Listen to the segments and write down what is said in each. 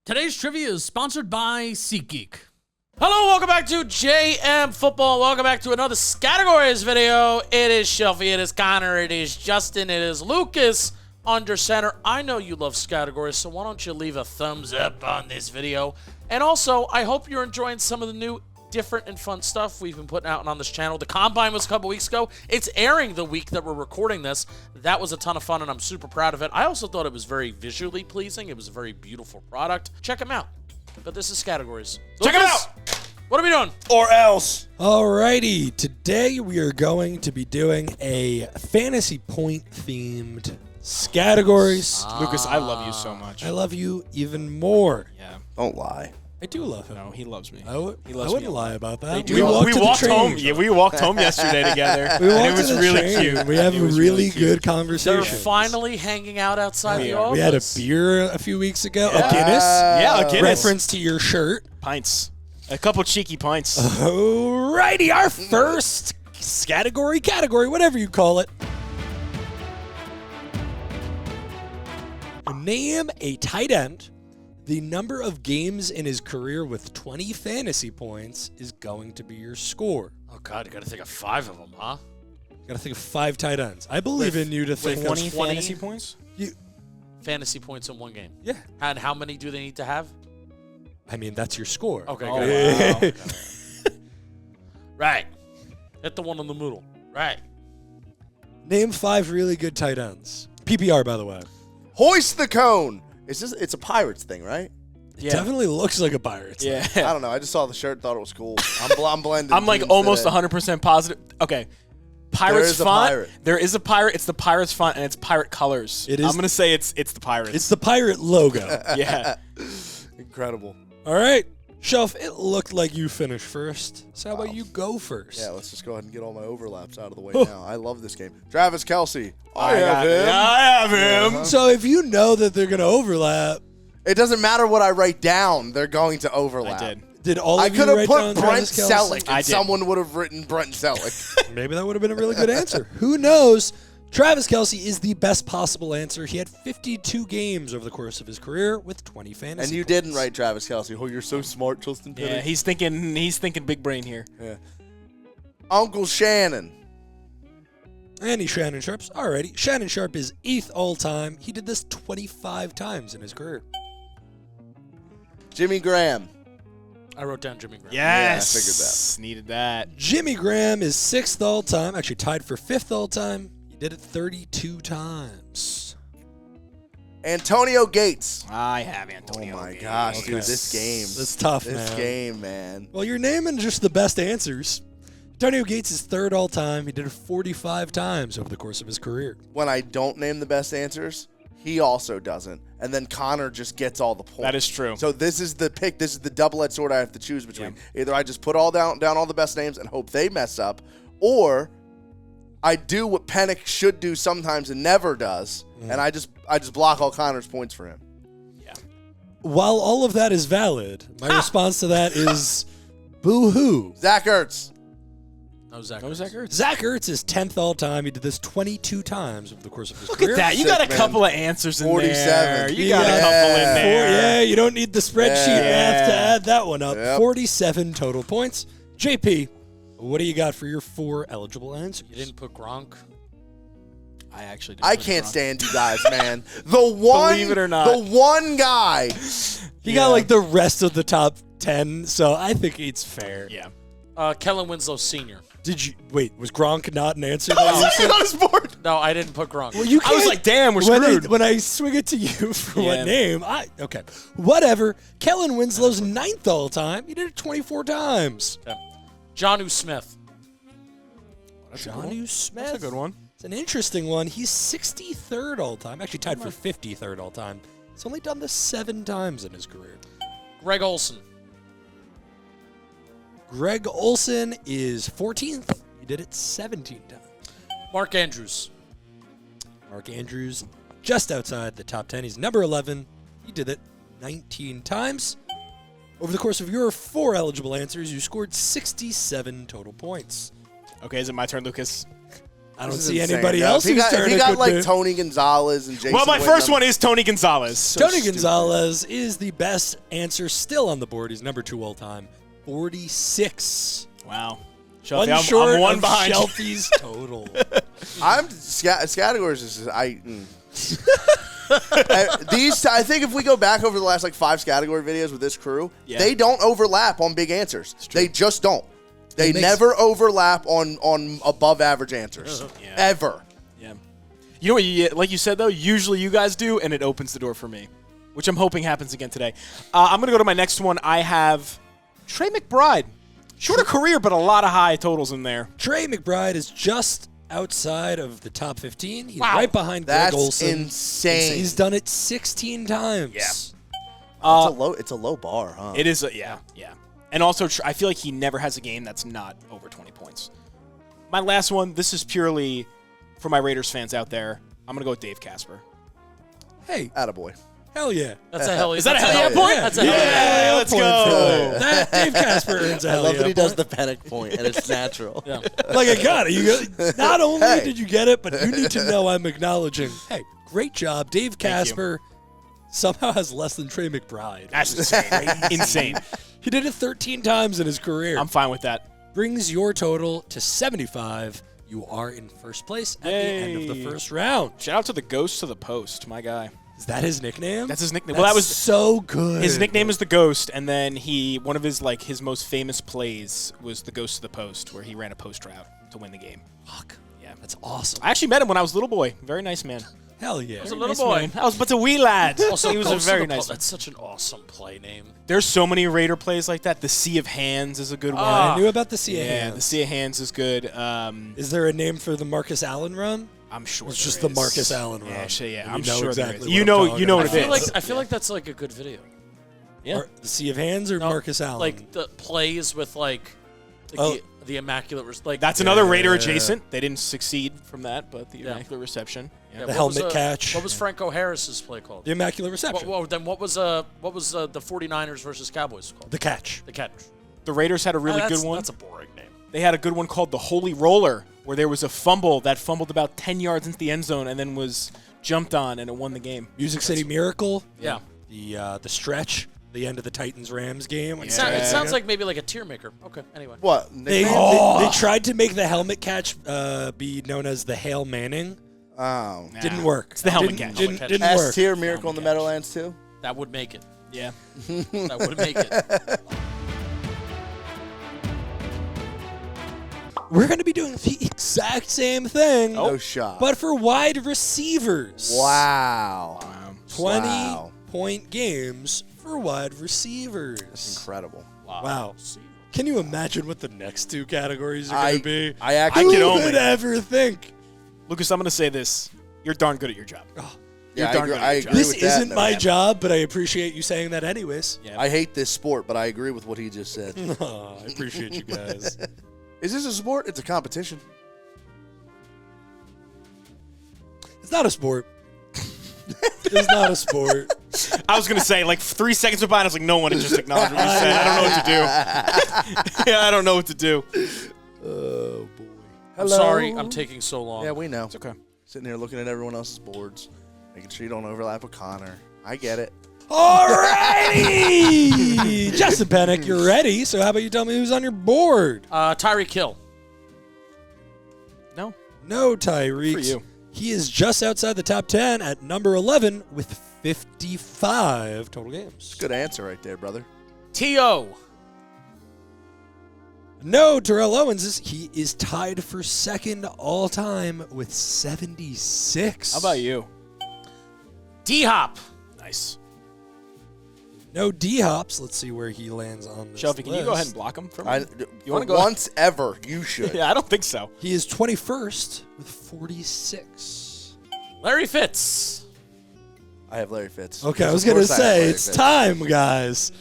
Today's trivia is sponsored by SeatGeek. Hello, welcome back to JM Football. Welcome back to another Scattegorries video. It is Shelfy, it is Connor, it is Justin, it is Lucas under center. I know you love Scattegorries, so why don't you leave a thumbs up on this video? And also, I hope you're enjoying some of the new, different, and fun stuff we've been putting out on this channel. The Combine was a couple weeks ago. It's airing the week that we're recording this. That was a ton of fun, and I'm super proud of it. I also thought it was very visually pleasing. It was a very beautiful product. Check them out. But this is Scattegorries. Check them out! What are we doing? Or else. Alrighty, today we are going to be doing a fantasy point themed Scattegorries. Lucas, I love you so much. I love you even more. Yeah. Don't lie. I do love him. No, he loves me. I wouldn't me lie about that. We walked home. Yeah, we walked home yesterday together. It was really cute. We have a really good They're conversation. finally hanging out outside the office. We had a beer a few weeks ago. Yeah. A Guinness. Yeah, a Guinness. Reference to your shirt. Pints. A couple cheeky pints. Alrighty, our first category, whatever you call it. Name a tight end. The number of games in his career with 20 fantasy points is going to be your score. Oh, God, you got to think of 5 of them, huh? You got to think of 5 tight ends. I believe in you to think of 20 fantasy points? Fantasy points in one game. Yeah. And how many do they need to have? I mean, that's your score. Okay, Oh, good. wow. Right. Hit the one in the middle. Right. Name 5 really good tight ends. PPR, by the way. Hoist the cone. It's a Pirates thing, right? It definitely looks like a Pirates. Yeah. I don't know. I just saw the shirt, thought it was cool. I'm blending. I'm like teams almost today. 100% positive. Okay. Pirates is a font. pirate. There is a pirate. It's the Pirates font, and it's pirate colors. It is- I'm going to say it's the Pirates. It's the pirate logo. yeah. Incredible. All right. Shelf, it looked like you finished first. So how about you go first? Yeah, let's just go ahead and get all my overlaps out of the way now. I love this game. Travis Kelce. I got- have him. Yeah, I have him. Uh-huh. So if you know that they're going to overlap, It doesn't matter what I write down. They're going to overlap. I did. did all I of you could have write put down Brent Travis Kelce? Selleck, I and did. someone would have written Brent Selleck. Maybe that would have been a really good answer. Who knows? Travis Kelce is the best possible answer. He had 52 games over the course of his career with 20 fantasy And you points. didn't write Travis Kelce. Oh, you're so smart, Justin. Yeah, Petty. he's thinking big brain here. Yeah. Uncle Shannon. And he's Shannon Sharp's. Alrighty. Shannon Sharp is 8th all-time. He did this 25 times in his career. Jimmy Graham. I wrote down Jimmy Graham. Yes. Yeah, I figured Needed that. Jimmy Graham is 6th all-time. Actually tied for 5th all-time. He did it 32 times. Antonio Gates. I have Antonio. Oh my Gates. gosh, Okay. dude, this game. That's tough, This man. game, man. Well, you're naming just the best answers. Antonio Gates is 3rd all-time. He did it 45 times over the course of his career. When I don't name the best answers, he also doesn't. And then Connor just gets all the points. That is true. So this is the pick. This is the double-edged sword I have to choose between. Either I just put all down all the best names and hope they mess up, or I do what Pennick should do sometimes and never does, and I just block all Connor's points for him. While all of that is valid, my response to that is boo-hoo. Zach Ertz. No, Zach. What was that, Gertz? Zach Ertz is 10th all-time. He did this 22 times over the course of his Look career. at that. You Sick, got a man. couple of answers in 47. there. You got Yeah. a couple in there. Yeah, you don't need the spreadsheet math to add that one up. Yep. 47 total points. JP, what do you got for your 4 eligible answers? You didn't put Gronk? I actually did I put can't Gronk. stand you guys, man. The one, Believe it or not. the one guy. You got like the rest of the top 10, so I think it's fair. Yeah. Kellen Winslow Sr. Did you wait? Was Gronk not an answer? Oh, that you said? on his board. No, I didn't put Gronk. Well, you I was can't- like, damn, we're when screwed. when I swing it to you for Yeah. what name, okay, whatever. Kellen Winslow's 9th all time. He did it 24 times. Jonnu Smith. Jonnu Smith. That's a good one. It's an interesting one. He's 63rd all time. Actually tied for 53rd all time. He's only done this 7 times in his career. Greg Olson. Greg Olson is 14th. He did it 17 times. Mark Andrews. Mark Andrews, just outside the top 10. He's number 11. He did it 19 times. Over the course of your 4 eligible answers, you scored 67 total points. Okay, is it my turn, Lucas? I don't This is see insane. anybody No, else If whose he turn it got could like be. Tony Gonzalez and Jason Well, my first Witten, one is Tony Gonzalez. Tony stupid. Gonzalez is the best answer still on the board. He's number 2 all time. 46. Wow. One Shelfy, short I'm one of behind you. Shelfy's total. I'm Scattegorries is these. I think if we go back over the last like 5 Scattegory videos with this crew, Yeah. they don't overlap on big answers. They just don't. They It makes- never overlap on above average answers Yeah. ever. Yeah. You know what? Like you said though, usually you guys do, and it opens the door for me, which I'm hoping happens again today. I'm gonna go to my next one. I have Trey McBride. Shorter career, but a lot of high totals in there. Trey McBride is just outside of the top 15. He's Wow. right behind Greg That's Olson. insane. He's done it 16 times. Yeah. It's a low bar, huh? It is, yeah. And also, I feel like he never has a game that's not over 20 points. My last one, this is purely for my Raiders fans out there. I'm going to go with Dave Casper. Hey, Attaboy. hell yeah. That's a hell. Is that a that's hell yeah point? That's a hell yeah. Yeah, let's go. That Dave Casper earns a I hell love yeah that he does point. the panic point, and it's natural. Yeah. Like I got it. Not only Hey. did you get it, but you need to know I'm acknowledging. Hey, great job, Dave Casper. Somehow has less than Trey McBride. That's insane. Insane. He did it 13 times in his career. I'm fine with that. Brings your total to 75. You are in first place at the end of the Yay. first round. Shout out to the Ghost to the Post, my guy. Is that his nickname? That's his nickname. That's Well, that was so good. his nickname is the Ghost, and then one of his most famous plays was the Ghost to the Post, where he ran a post route to win the game. Fuck. Yeah. That's awesome. I actually met him when I was a little boy. Very nice man. Hell yeah. a little boy. I was but a wee lad. Also, he was a Ghost of very the nice Po- man. That's such an awesome play name. There's so many Raider plays like that. The Sea of Hands is a good one. I knew about the Sea of Yeah, Hands. the Sea of Hands is good. Is there a name for the Marcus Allen run? I'm sure It's there just the is. Marcus Allen run. Yeah, yeah. And I'm you know sure exactly there is. what You I'm know, talking you know about. what it is. I feel like that's like a good video. Yeah. The Sea of Hands or No, Marcus Allen? Like the plays with like Oh. the immaculate like That's another Raider Yeah. adjacent. They didn't succeed from that, but the Yeah. immaculate reception. Yeah. Yeah, The what was, helmet catch. What was Franco Harris's play called? the Immaculate Reception. Then what was the 49ers versus Cowboys called? The catch. The catch. The Raiders had a really That's- good one. That's a boring name. They had a good one called the Holy Roller, where there was a fumble that fumbled about 10 yards into the end zone and then was jumped on, and it won the game. Music City Miracle. Yeah. The stretch. The end of the Titans-Rams game. It sounds like maybe like a tier maker. Okay. Anyway. What? They, nickname? they tried to make the helmet catch be known as the Hail Manning. Oh. Didn't work. It's the helmet Didn't- catch. Didn't, Helmet didn't S work. tier Miracle in the Meadowlands too. That would make it. Yeah. That would make it. We're going to be doing the exact same thing, No shot. but for wide receivers. wow. 20 Wow. point games for wide receivers. Incredible. Wow. Can you imagine what the next 2 categories are going to be? I actually can Who only- would ever think? Lucas, I'm going to say this. You're darn good at your job. Yeah, I darn agree, good at I your agree job. This with that. isn't my job, but I appreciate you saying that anyways. Yeah. I hate this sport, but I agree with what he just said. Oh, I appreciate you guys. Is this a sport? It's a competition. It's not a sport. It's not a sport. I was going to say, like, 3 seconds went by, and I was like, no one had just acknowledged what you said. I don't know what to do. Yeah, I don't know what to do. Oh boy. I'm sorry. I'm taking so long. Yeah, we know. It's okay. Sitting here looking at everyone else's boards, making sure you don't overlap with Connor. I get it. Alrighty! Justin Panic, you're ready. So how about you tell me who's on your board? Tyreek Hill. No. No, Tyreek. For you. He is just outside the top 10 at number 11 with 55 total games. Good answer right there, brother. T.O. No, Terrell Owens he is tied for second all time with 76. How about you? D-Hop. Nice. No D-Hops. Let's see where he lands on this Shelfy, can you go list. ahead and block him for me? You wanna go- once ever, you should. Yeah, I don't think so. He is 21st with 46. Larry Fitz. I have Larry Fitz. Okay, I Of was going to course I have say, Larry it's Fitz. time, guys.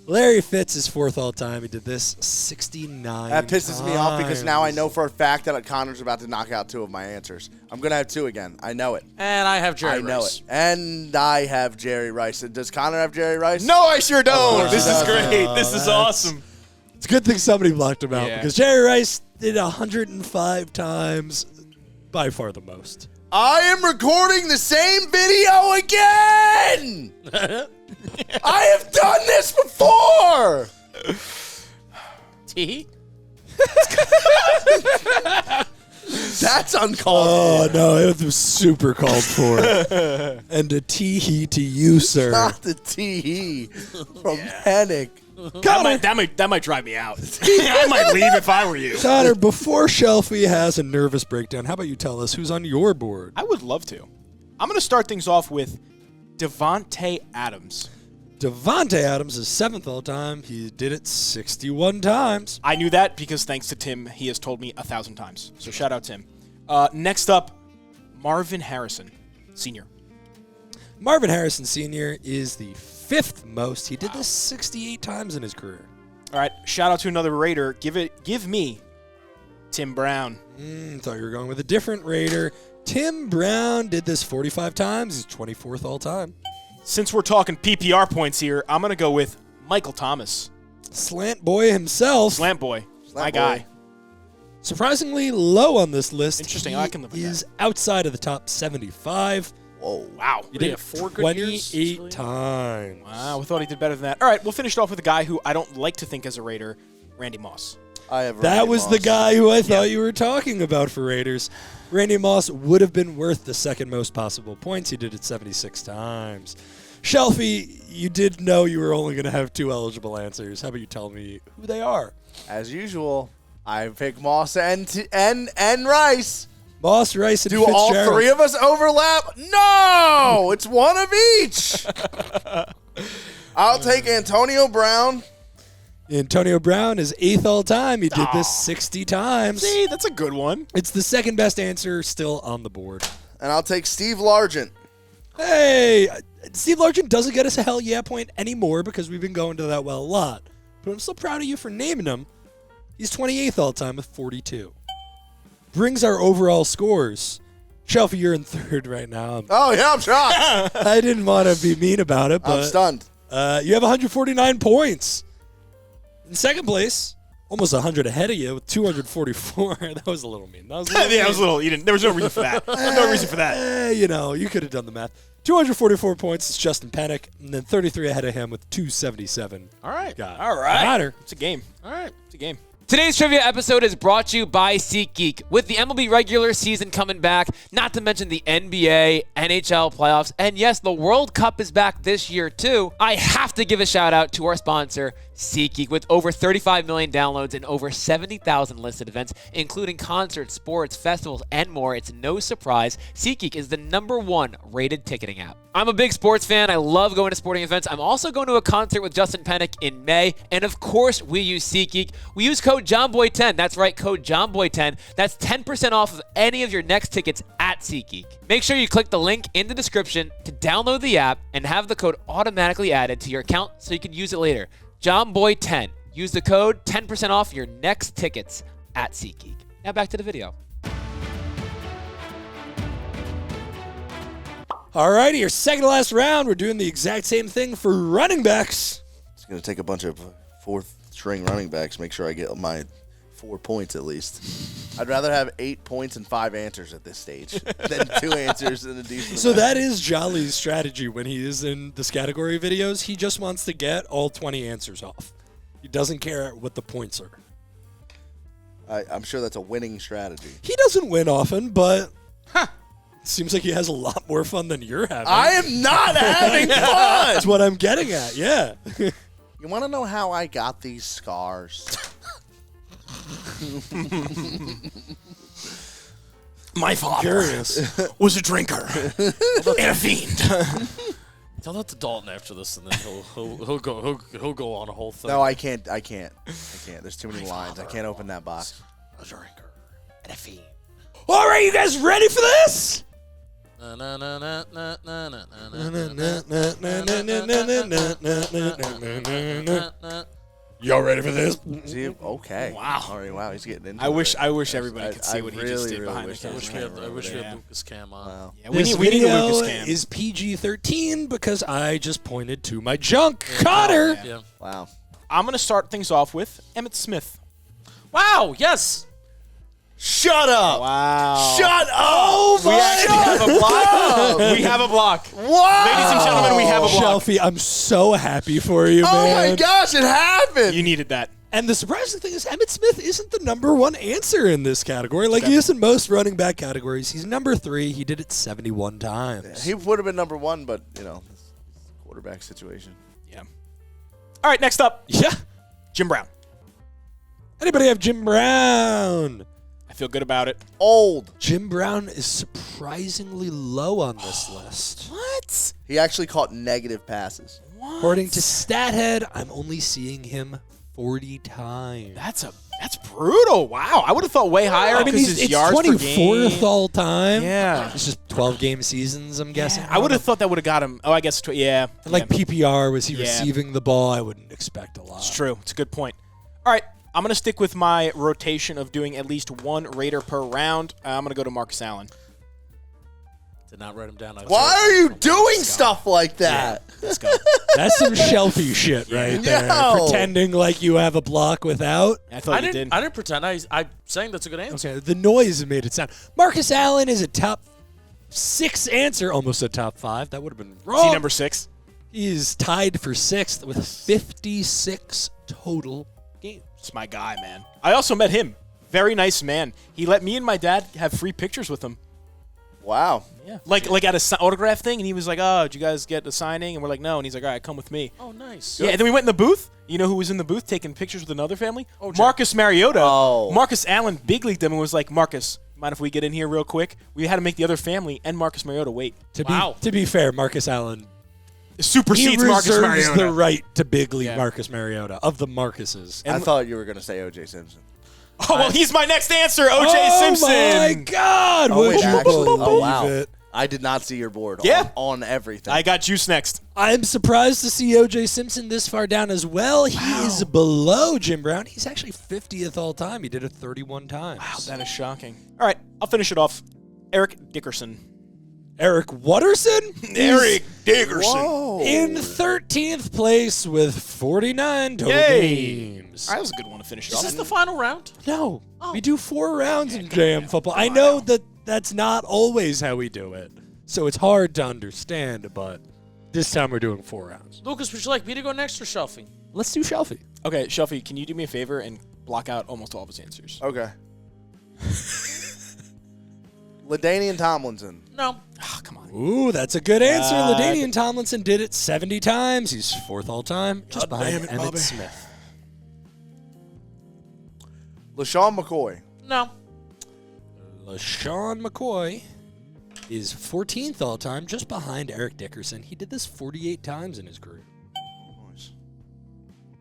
Larry Fitz is 4th all time. He did this 69 That pisses me off because now I times. know for a fact that Connor's about to knock out 2 of my answers. I'm going to have 2 again. I know it. And I have Jerry I know Rice. it. And I have Jerry Rice. Does Connor have Jerry Rice? No, I sure don't. course This he is doesn't. great. This is That's- awesome. It's a good thing somebody blocked him out Yeah. because Jerry Rice did 105 times. by far the most. I am recording the same video again. I have done this before. T? That's uncalled Oh, for. no, it was super called for. And a tee-hee to you, sir. Not the T from Panic. That might drive me out. I might leave if I were you. Connor, before Shelfy has a nervous breakdown, how about you tell us who's on your board? I would love to. I'm going to start things off with Devontae Adams. Devontae Adams is 7th all time. He did it 61 times. I knew that because thanks to Tim, he has told me 1,000 times. So shout out Tim. Next up, Marvin Harrison, Sr. Marvin Harrison Sr. is the 5th most. He did this 68 times in his career. All right, shout out to another Raider. Give me Tim Brown. Thought you were going with a different Raider. Tim Brown did this 45 times. He's 24th all time. Since we're talking PPR points here, I'm going to go with Michael Thomas. Slant boy himself. Slant boy. My boy. guy. Surprisingly low on this list. Interesting. He I can live with is outside of the top 75. Whoa. Wow. He did 4 good years. 28 times. Wow, we thought he did better than that. All right, we'll finish it off with a guy who I don't like to think as a Raider, Randy Moss. I have That Randy was Moss. the guy who I thought you were talking about for Raiders. Randy Moss would have been worth the second most possible points. He did it 76 times. Shelfy, you did know you were only going to have 2 eligible answers. How about you tell me who they are? As usual, I pick Moss and Rice. Moss, Rice, and Do all Fitzgerald. 3 of us overlap? No! It's one of each. I'll take Antonio Brown. Antonio Brown is 8th all time. He did this 60 times. See, that's a good one. It's the second best answer still on the board. And I'll take Steve Largent. Hey, Steve Largent doesn't get us a hell yeah point anymore because we've been going to that well a lot. But I'm still proud of you for naming him. He's 28th all time with 42. Brings our overall scores. Shelfy, you're in 3rd right now. Oh, yeah, I'm shocked. I didn't want to be mean about it, I'm but stunned. you have 149 points. In 2nd place, almost 100 ahead of you with 244. That was a little mean. That was a little Yeah, it mean. was a little. There was no reason for that. No reason for that. You know, you could have done the math. 244 points is Justin Panic, and then 33 ahead of him with 277. All right. All right. Connor. It's a game. All right. It's a game. Today's trivia episode is brought to you by SeatGeek. With the MLB regular season coming back, not to mention the NBA, NHL playoffs, and yes, the World Cup is back this year too, I have to give a shout out to our sponsor, SeatGeek. With over 35 million downloads and over 70,000 listed events, including concerts, sports, festivals, and more, it's no surprise SeatGeek is the #1 rated ticketing app. I'm a big sports fan. I love going to sporting events. I'm also going to a concert with Justin Panic in May. And of course, we use SeatGeek. We use code Jomboy10. That's right, code Jomboy10. That's 10% off of any of your next tickets at SeatGeek. Make sure you click the link in the description to download the app and have the code automatically added to your account so you can use it later. Jomboy10. Use the code 10% off your next tickets at SeatGeek. Now back to the video. All righty, your second to last round. We're doing the exact same thing for running backs. It's going to take a bunch of 4th-string running backs, make sure I get my 4 points at least. I'd rather have 8 points and 5 answers at this stage than 2 answers and a decent So amount. that is Jolly's strategy when he is in the Scattegorry videos. He just wants to get all 20 answers off. He doesn't care what the points are. I'm sure that's a winning strategy. He doesn't win often, but seems like he has a lot more fun than you're having. I am not having fun! That's what I'm getting at, yeah. You want to know how I got these scars? My father Curious. was a drinker and a fiend. Tell that to Dalton after this, and then he'll go on a whole thing. No, I can't. There's too many lines. I can't open that box. A drinker and a fiend. All right, you guys ready for this? Na, na, na, na, na, na, na, na, na. Y'all ready for this? See, okay. Wow. All right, wow, he's getting into I it. wish everybody could see what he just did behind the wish camera. I wish we had Yeah. Lucas Cam on. Wow. Yeah, This we need a video Lucas Cam. is PG-13 because I just pointed to my junk. Connor! Yeah. Wow. I'm going to start things off with Emmitt Smith. Wow. Yes. Shut up. Wow. Shut up. Oh, We actually have a block. We have a block. Wow. Ladies and gentlemen, we have a block. Shelfie, I'm so happy for you, Oh, man. my gosh, it happened. You needed that. And the surprising thing is Emmitt Smith isn't the #1 answer in this category. Like he is in most running back categories. He's number 3. He did it 71 times. He would have been #1, but, quarterback situation. Yeah. All right, next up, Yeah. Jim Brown. Anybody have Jim Brown? I feel good about it. Old. Jim Brown is surprisingly low on this list. What? He actually caught negative passes. According to StatHead, I'm only seeing him 40 times. That's brutal. Wow. I would have thought way higher I mean, because his it's yards per 24th game. all time. Yeah. It's just 12 game seasons, I'm guessing. I would have thought that would have got him. Oh, I guess, yeah. And like yeah. PPR, was he Yeah. receiving the ball? I wouldn't expect a lot. It's true. It's a good point. All right. I'm going to stick with my rotation of doing at least one Raider per round. I'm going to go to Marcus Allen. Did not write him down. Why are you doing stuff like that? Let's go. That's some Shelfy shit right there. Yo. Pretending like you have a block without. I thought you did. I didn't pretend. I'm saying that's a good answer. Okay, the noise made it sound. Marcus Allen is a top 6 answer, almost a top 5. That would have been Is wrong. he number 6? He is tied for 6th with 56 total games. It's my guy, man. I also met him. Very nice man. He let me and my dad have free pictures with him. Wow. Yeah. Like at a autograph thing, and he was like, "Oh, did you guys get a signing?" And we're like, "No." And he's like, "All right, come with me." Oh, nice. Yeah. And then we went in the booth. You know who was in the booth taking pictures with another family? Oh, Jack. Marcus Mariota. Oh. Marcus Allen big leagued them and was like, "Marcus, mind if we get in here real quick?" We had to make the other family and Marcus Mariota wait. To be fair, Marcus Allen Supersedes he Marcus reserves Mariota. the right to big league Yeah. Marcus Mariota of the Marcuses. I thought you were going to say O.J. Simpson. Oh, well, he's my next answer, O.J. Simpson. Oh my God! Oh, Would wait, you actually, believe oh, wow. it? I did not see your board Yeah. on everything. I got juice next. I'm surprised to see O.J. Simpson this far down as well. He is below Jim Brown. He's actually 50th all time. He did it 31 times. Wow, that is shocking. All right, I'll finish it off. Eric Dickerson. Eric Watterson? Eric Dickerson. Whoa. In 13th place with 49 total Yay. games. That was a good one to finish it Is off. this the final round? No, we do 4 rounds in JM football. I know that that's not always how we do it, so it's hard to understand, but this time we're doing 4 rounds. Lucas, would you like me to go next or Shelfie? Let's do Shelfie. Okay, Shelfie, can you do me a favor and block out almost all of his answers? Okay. LaDainian Tomlinson. No. Oh, come on. Ooh, that's a good answer. God. LaDainian Tomlinson did it 70 times. He's 4th all time, just behind Emmitt Smith. LaShawn McCoy. No. LaShawn McCoy is 14th all time, just behind Eric Dickerson. He did this 48 times in his career. Nice.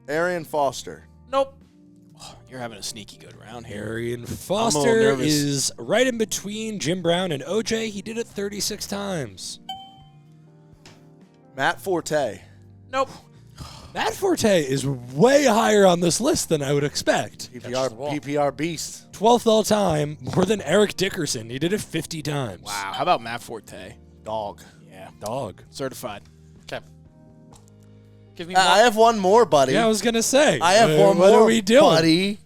Arian Foster. Nope. You're having a sneaky good round here. Arian a little Foster nervous. is right in between Jim Brown and OJ. He did it 36 times. Matt Forte. Nope. Matt Forte is way higher on this list than I would expect. PPR beast. 12th all time, more than Eric Dickerson. He did it 50 times. Wow. How about Matt Forte? Dog. Yeah. Dog. Certified. Okay. Give me I have one more, buddy. Yeah, I was going to say. I have one what more, are we doing? buddy.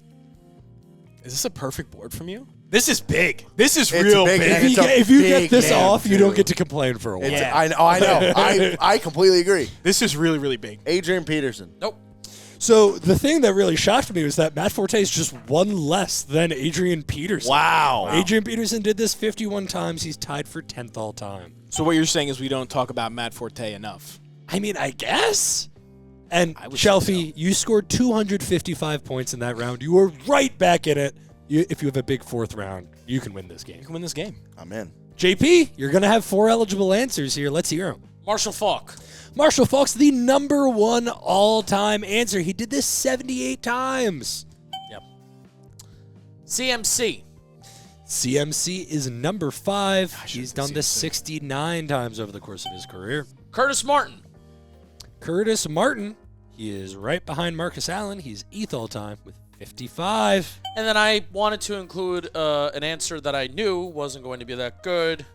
Is this a perfect board from you? This is big. This is It's real big, big. and it's a If you get big this man, off, you don't too. get to complain for a while. It's- I know. I completely agree. This is really, really big. Adrian Peterson. Nope. So the thing that really shocked me was that Matt Forte is just one less than Adrian Peterson. Wow. Adrian Peterson did this 51 times. He's tied for 10th all time. So what you're saying is we don't talk about Matt Forte enough. I mean, I guess. And I would say Shelfie, you scored 255 points in that round. You were right back in it. If you have a big 4th round, you can win this game. You can win this game. I'm in. JP, you're going to have 4 eligible answers here. Let's hear them. Marshall Falk. Marshall Faulk's the #1 all-time answer. He did this 78 times. Yep. CMC. CMC is number 5. He's done this 69 times over the course of his career. Curtis Martin. Curtis Martin, he is right behind Marcus Allen. He's 8th all-time with 55. And then I wanted to include an answer that I knew wasn't going to be that good,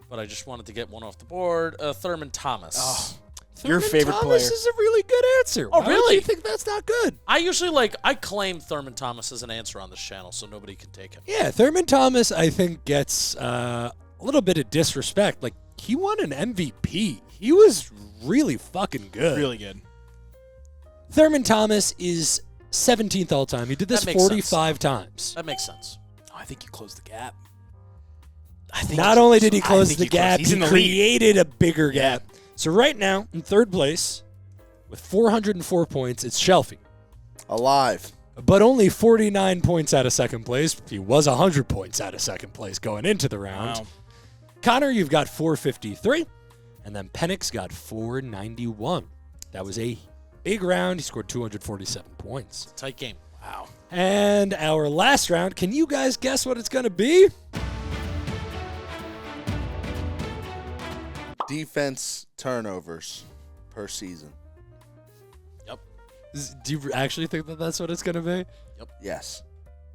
but I just wanted to get one off the board. Thurman Thomas. Your Thurman favorite Thomas player. is a really good answer. Oh, Why would really? you think that's not good? I usually I claim Thurman Thomas as an answer on this channel, so nobody can take him. Yeah, Thurman Thomas, I think, gets a little bit of disrespect. Like, he won an MVP. He was really fucking good. Really good. Thurman Thomas is 17th all time. He did this That makes 45 times. That makes sense. Oh, I think you closed the gap. Not only did he I close think the he closed- gap, he's he in the lead. created a bigger gap. So right now, in third place, with 404 points, it's Shelfy. Alive. But only 49 points out of second place. He was 100 points out of second place going into the round. Wow. Connor, you've got 453. And then Penix got 491. That was a big round. He scored 247 points. Tight game. Wow. And our last round, can you guys guess what it's going to be? Defense turnovers per season. Do you actually think that that's what it's going to be? Yes.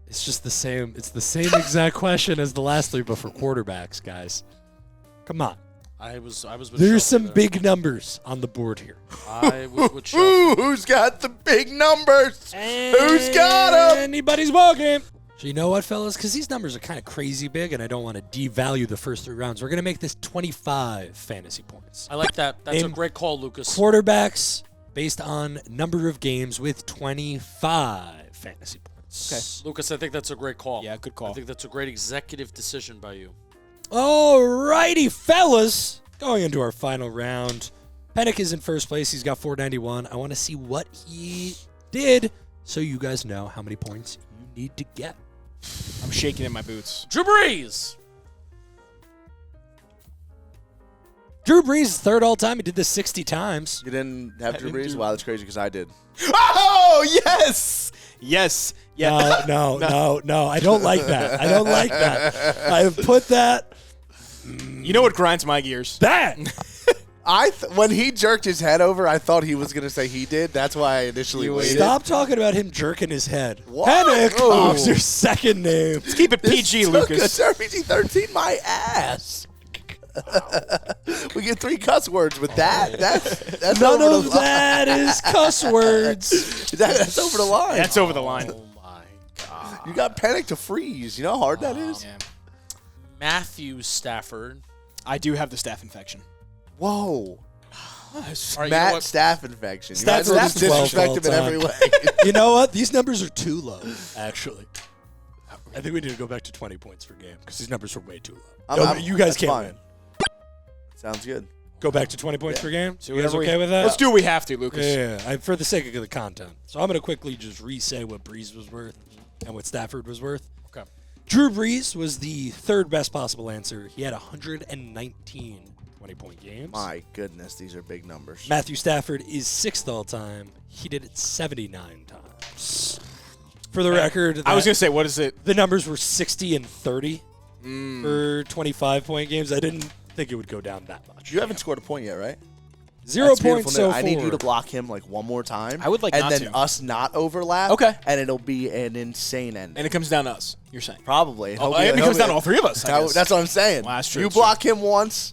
It's just the same. It's the same exact question as the last three, but for quarterbacks, guys. Come on. I was with There's Shelfy some there. big numbers on the board here. I was with Shelfy. Ooh, who's got the big numbers? Who's got 'em? Anybody's ball game. So you know what, fellas? Because these numbers are kind of crazy big, and I don't want to devalue the first three rounds. We're going to make this 25 fantasy points. I like that. That's a Name great call, Lucas. Quarterbacks based on number of games with 25 fantasy points. Lucas, I think that's a great call. Yeah, good I call. think that's a great executive decision by you. Alrighty, fellas. Going into our final round. Pennick is in first place. He's got 491. I want to see what he did so you guys know how many points you need to get. I'm shaking in my boots. Drew Brees. Drew Brees is third all time. He did this 60 times. You didn't have Drew Brees? Wow, that's crazy because I did. Oh, yes! Yes. Yeah. No. I don't like that. I don't like that. I have put that. You know what grinds my gears? That. When he jerked his head over, I thought he was going to say he did. That's why I initially waited. Stop talking about him jerking his head. What? Pennick Oh. was your second name. Let's keep it PG, Lucas. Took a PG-13 my ass. We get 3 cuss words with that. That's None over of the line. that is cuss words. That's over the line. That's over the line. Oh, my God. You got Panic to freeze. You know how hard that is? Yeah. Matthew Stafford. I do have the staph infection. Whoa. All right, you know Matt what? staph infection. You Stafford guys is 12 disrespect all him in every time. way. You know what? These numbers are too low, actually. I think we need to go back to 20 points per game because these numbers are way too low. You guys that's can't fine. win. Sounds good. Go back to 20 points per game? So you guys Whatever okay with that? Let's do what we have to, Lucas. Yeah, for the sake of the content. So I'm going to quickly just re-say what Breeze was worth and what Stafford was worth. Okay. Drew Brees was the third best possible answer. He had 119 20-point games. My goodness, these are big numbers. Matthew Stafford is sixth all time. He did it 79 times. For the record, I was going to say, what is it? the numbers were 60 and 30 for 25-point games. I didn't think it would go down that much. You haven't scored a point yet, right? 0 That's points beautiful so news. far. I need you to block him like one more time. I would like and not then to. us not overlap. Okay. And it'll be an insane ending. And it comes down to us, you're saying. Probably. It comes down to all three of us, I guess. That's what I'm saying. Well, that's true, You that's true. block him once,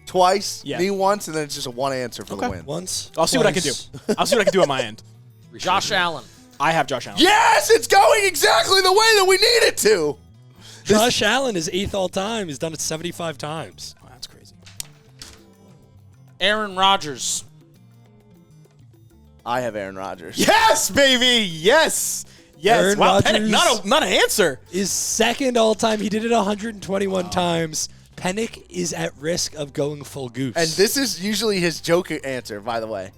twice, Yeah. me once, and then it's just a one answer for the win. Once. I'll see what I can do. twice. I'll see what I can do on my end. Josh Allen. I have Josh Allen. Yes, it's going exactly the way that we need it to. Josh Allen is 8th all time. He's done it 75 times. Oh, that's crazy. Aaron Rodgers. I have Aaron Rodgers. Yes, baby. Yes. Yes. Aaron wow, Rodgers- Pennick, not an answer. Is second all time. He did it 121 times. Pennick is at risk of going full goose. And this is usually his joke answer, by the way.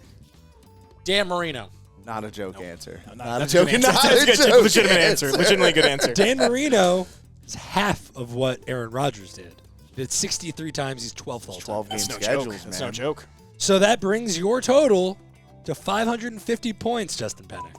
Dan Marino. Not a joke answer. Not a joke. good answer. Not That's a a good, joke legitimate answer. Legitimately good answer. Dan Marino is half of what Aaron Rodgers did. He did 63 times. He's 12th all 12 time. game That's no schedules, joke. man. That's no joke. So that brings your total to 550 points, Justin Pennick.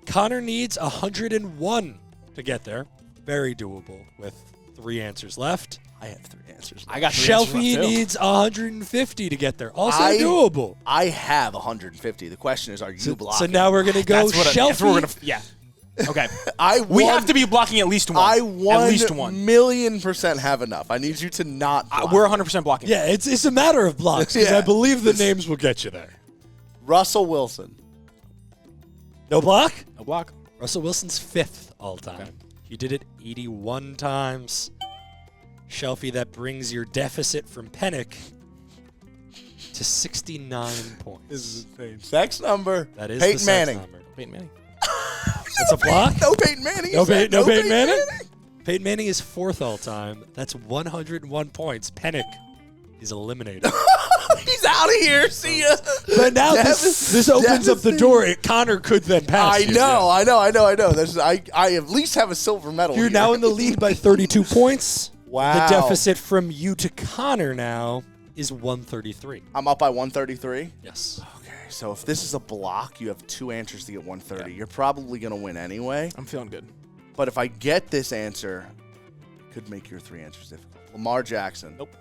Connor needs 101 to get there. Very doable with 3 answers left. I have 3 answers. I got three answers Shelfy left, too. needs 150 to get there. Also I- doable. I have 150. The question is, are you blocking? So now we're going to go That's what Shelfy. we're gonna. Yeah. Okay. We have to be blocking at least one. I At least 1,000,000% have enough. I need you to not block. We're 100% blocking. Yeah, it's a matter of blocks because Yeah. I believe the names will get you there. Russell Wilson. No block? No block. Russell Wilson's 5th all time. Okay. He did it 81 times. Shelfy, that brings your deficit from Pennick to 69 points. This is insane. Next number. That is Peyton the sex Manning. number. Peyton Manning. That's a block? No Peyton Manning. No, You said no Peyton Manning? Peyton Manning is 4th all time. That's 101 points. Pennick is eliminated. He's out of here. See ya. But now this opens up the door. Connor could then pass I you. know. I at least have a silver medal. You're here. now in the lead by 32 points. Wow. The deficit from you to Connor now is 133. I'm up by 133. Yes. Okay, so if this is a block, you have 2 answers to get 130. You're probably going to win anyway. I'm feeling good. But if I get this answer, it could make your 3 answers difficult. Lamar Jackson. Nope.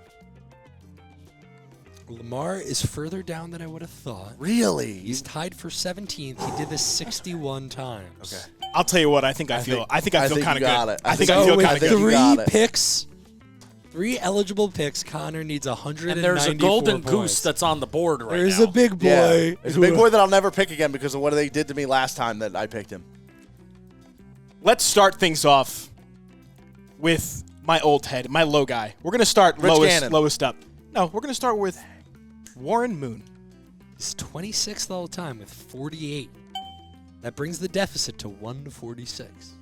Lamar is further down than I would have thought. Really? He's tied for 17th. He did this 61 times. Okay. I'll tell you what. I think I feel kind of you good. got it. I think So I feel with kind of good. you got 3 it. picks, 3 eligible picks, Connor needs 194 And there's a golden points. goose that's on the board right There's now. a big boy. Yeah. There's a who- big boy that I'll never pick again because of what they did to me last time that I picked him. Let's start things off with my old head, my low guy. We're going to start Rich Gannon. lowest up. No, we're going to start with Warren Moon. He's 26th all time with 48. That brings the deficit to 146.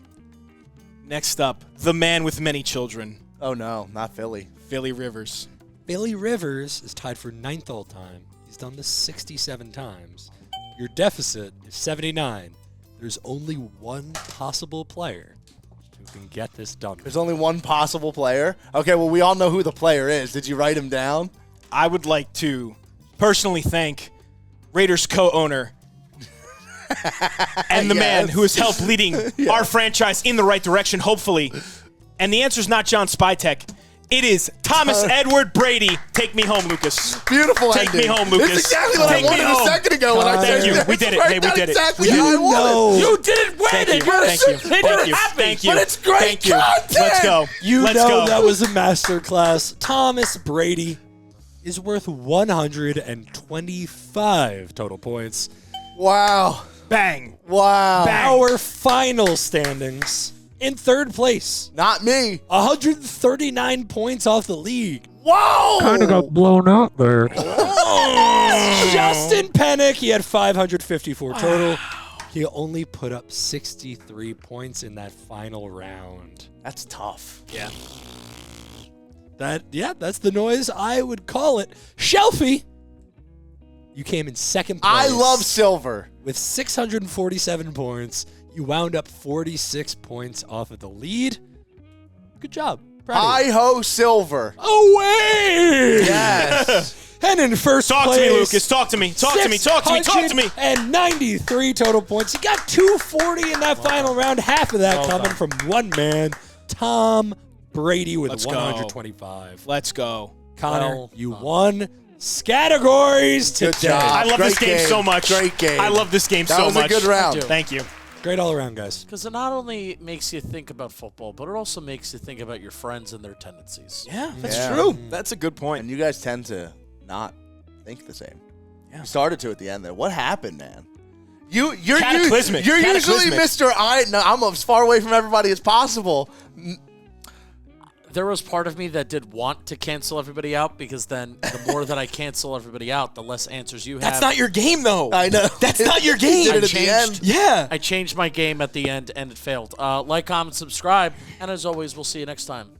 Next up, the man with many children, Oh, no, not Philly. Philly Rivers. Billy Rivers is tied for 9th all time. He's done this 67 times. Your deficit is 79. There's only one possible player who can get this done. There's only one possible player. Okay, well, we all know who the player is. Did you write him down? I would like to personally thank Raiders co-owner and the man Yes. who has helped leading our franchise in the right direction, hopefully. And the answer is not John Spytek. It is Thomas Edward Brady. Take me home, Lucas. Beautiful Take ending. me home, Lucas. This is exactly what Take I me wanted a home. second ago when I Thank said you. that. We did it. Right, Hey, we that's did it. exactly We did how it. I wanted No. You didn't win Thank it. you. You're Thank you. They did Thank it you. happen. Thank you. But it's great Thank you. content. Let's go. You Let's know go. that was a masterclass. Thomas Brady is worth 125 total points. Wow. Bang. Wow. Our final standings in 3rd place. Not me. 139 points off the league. Whoa. got blown out there. Justin Pennick, he had 554 total. He only put up 63 points in that final round. That's tough. Yeah. That's the noise I would call it. Shelfy, you came in 2nd place. I love silver. With 647 points. You wound up 46 points off of the lead. Good job. Proud of you. Hi-ho silver. Away! Yes. And in first Talk place, to me, Lucas. Talk to me. Talk to me. Talk to me. Talk to me. And 93 total points. You got 240 in that final round. Half of that coming from one man, Tom Brady, with Let's go. 125. Let's go. Connor, you won Scattegorries Good today. job. I love this Great game game. so much. Great game. I love this game That so was much. a good round. Thank you. Great all around, guys. Because it not only makes you think about football, but it also makes you think about your friends and their tendencies. Yeah, that's Yeah. true. That's a good And point. you guys tend to not think the same. Yeah. You started to at the end there. What happened, man? You're Cataclysmic. You're usually Cataclysmic. Mr. I'm as far away from everybody as possible. There was part of me that did want to cancel everybody out because then the more that I cancel everybody out, the less answers you have. That's not your game, though. I know. That's not your You game. did it at the changed. end. Yeah. I changed my game at the end and it failed. Like, comment, subscribe, and as always, we'll see you next time.